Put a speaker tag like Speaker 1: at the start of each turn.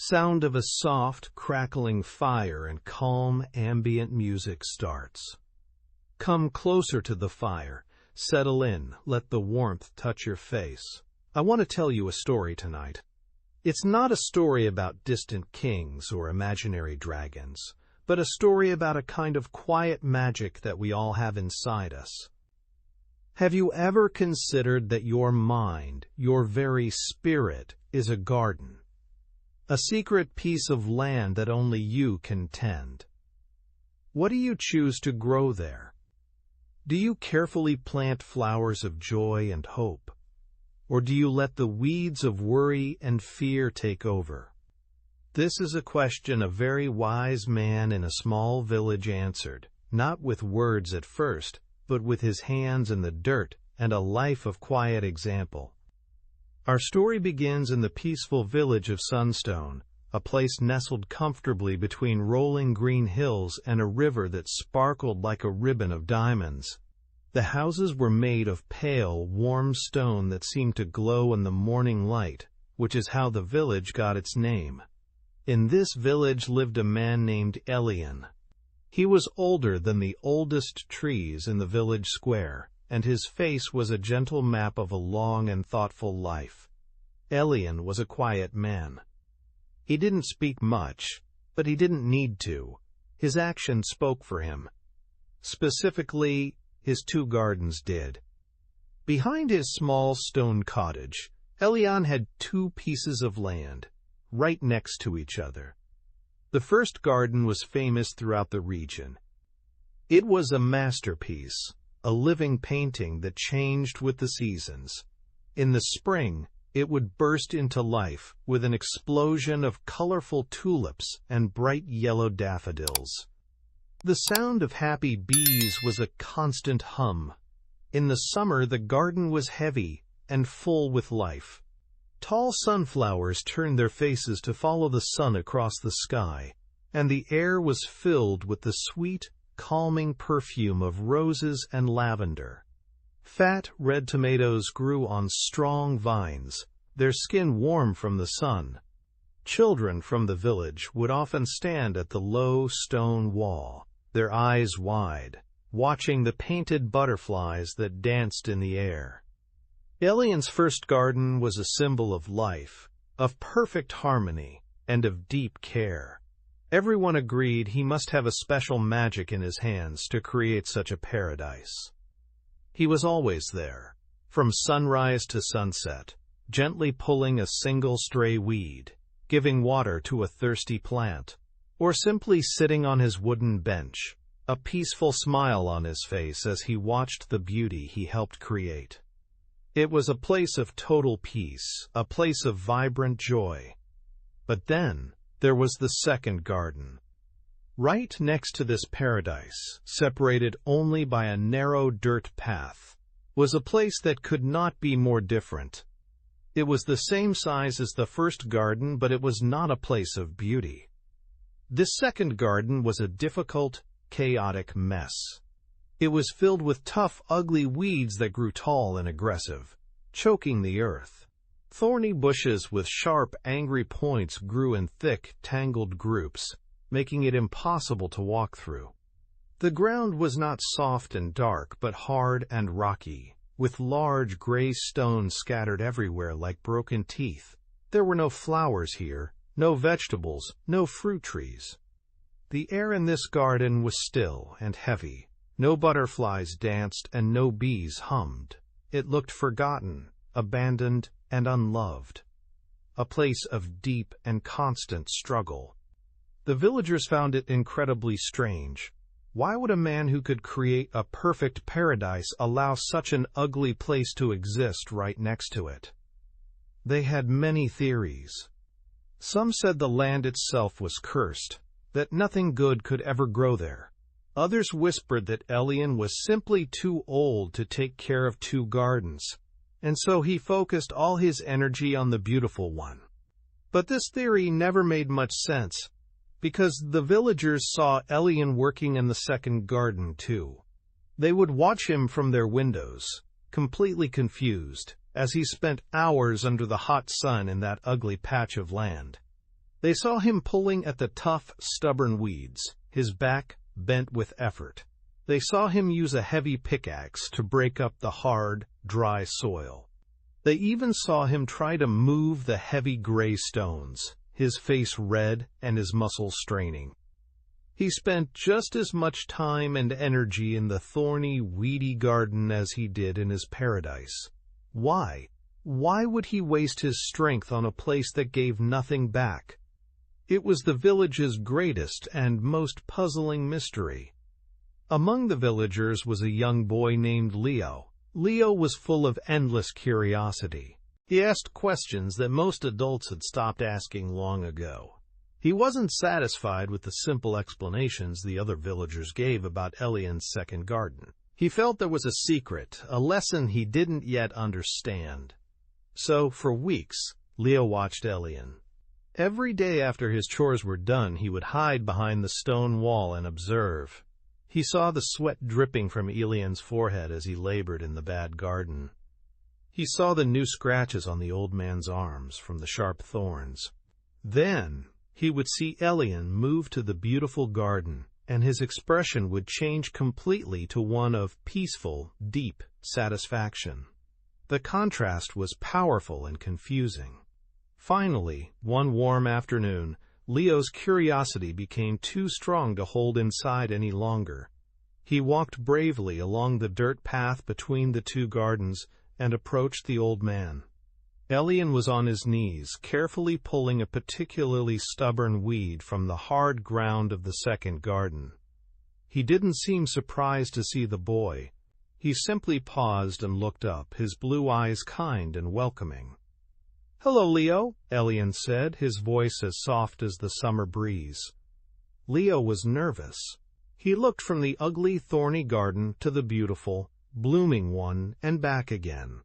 Speaker 1: Sound of a soft, crackling fire and calm ambient music starts. Come closer to the fire, settle in, let the warmth touch your face. I want to tell you a story tonight. It's not a story about distant kings or imaginary dragons, but a story about a kind of quiet magic that we all have inside us. Have you ever considered that your mind, your very spirit, is a garden? A secret piece of land that only you can tend. What do you choose to grow there? Do you carefully plant flowers of joy and hope? Or do you let the weeds of worry and fear take over? This is a question a very wise man in a small village answered, not with words at first, but with his hands in the dirt and a life of quiet example. Our story begins in the peaceful village of Sunstone, a place nestled comfortably between rolling green hills and a river that sparkled like a ribbon of diamonds. The houses were made of pale, warm stone that seemed to glow in the morning light, which is how the village got its name. In this village lived a man named Elian. He was older than the oldest trees in the village square, and his face was a gentle map of a long and thoughtful life. Elian was a quiet man. He didn't speak much, but he didn't need to. His actions spoke for him. Specifically, his 2 gardens did. Behind his small stone cottage, Elian had 2 pieces of land, right next to each other. The first garden was famous throughout the region. It was a masterpiece, a living painting that changed with the seasons. In the spring, it would burst into life with an explosion of colorful tulips and bright yellow daffodils. The sound of happy bees was a constant hum. In the summer, the garden was heavy and full with life. Tall sunflowers turned their faces to follow the sun across the sky, and the air was filled with the sweet, calming perfume of roses and lavender. Fat red tomatoes grew on strong vines, their skin warm from the sun. Children from the village would often stand at the low stone wall, their eyes wide, watching the painted butterflies that danced in the air. Elian's first garden was a symbol of life, of perfect harmony, and of deep care. Everyone agreed he must have a special magic in his hands to create such a paradise. He was always there, from sunrise to sunset, gently pulling a single stray weed, giving water to a thirsty plant, or simply sitting on his wooden bench, a peaceful smile on his face as he watched the beauty he helped create. It was a place of total peace, a place of vibrant joy. But then, there was the second garden. Right next to this paradise, separated only by a narrow dirt path, was a place that could not be more different. It was the same size as the first garden, but it was not a place of beauty. This second garden was a difficult, chaotic mess. It was filled with tough, ugly weeds that grew tall and aggressive, choking the earth. Thorny bushes with sharp, angry points grew in thick, tangled groups, making it impossible to walk through. The ground was not soft and dark, but hard and rocky, with large gray stones scattered everywhere like broken teeth. There were no flowers here, no vegetables, no fruit trees. The air in this garden was still and heavy. No butterflies danced and no bees hummed. It looked forgotten, abandoned, and unloved. A place of deep and constant struggle. The villagers found it incredibly strange. Why would a man who could create a perfect paradise allow such an ugly place to exist right next to it? They had many theories. Some said the land itself was cursed, that nothing good could ever grow there. Others whispered that Elian was simply too old to take care of 2 gardens, and so he focused all his energy on the beautiful one. But this theory never made much sense, because the villagers saw Elian working in the second garden too. They would watch him from their windows, completely confused, as he spent hours under the hot sun in that ugly patch of land. They saw him pulling at the tough, stubborn weeds, his back bent with effort. They saw him use a heavy pickaxe to break up the hard, dry soil. They even saw him try to move the heavy gray stones, his face red and his muscles straining. He spent just as much time and energy in the thorny, weedy garden as he did in his paradise. Why? Why would he waste his strength on a place that gave nothing back? It was the village's greatest and most puzzling mystery. Among the villagers was a young boy named Leo. Leo was full of endless curiosity. He asked questions that most adults had stopped asking long ago. He wasn't satisfied with the simple explanations the other villagers gave about Elian's second garden. He felt there was a secret, a lesson he didn't yet understand. So, for weeks, Leo watched Elian. Every day after his chores were done, he would hide behind the stone wall and observe. He saw the sweat dripping from Elian's forehead as he labored in the bad garden. He saw the new scratches on the old man's arms from the sharp thorns. Then, he would see Elian move to the beautiful garden, and his expression would change completely to one of peaceful, deep satisfaction. The contrast was powerful and confusing. Finally, one warm afternoon, Leo's curiosity became too strong to hold inside any longer. He walked bravely along the dirt path between the two gardens and approached the old man. Elian was on his knees, carefully pulling a particularly stubborn weed from the hard ground of the second garden. He didn't seem surprised to see the boy. He simply paused and looked up, his blue eyes kind and welcoming. "Hello, Leo," Elian said, his voice as soft as the summer breeze. Leo was nervous. He looked from the ugly, thorny garden to the beautiful, blooming one and back again.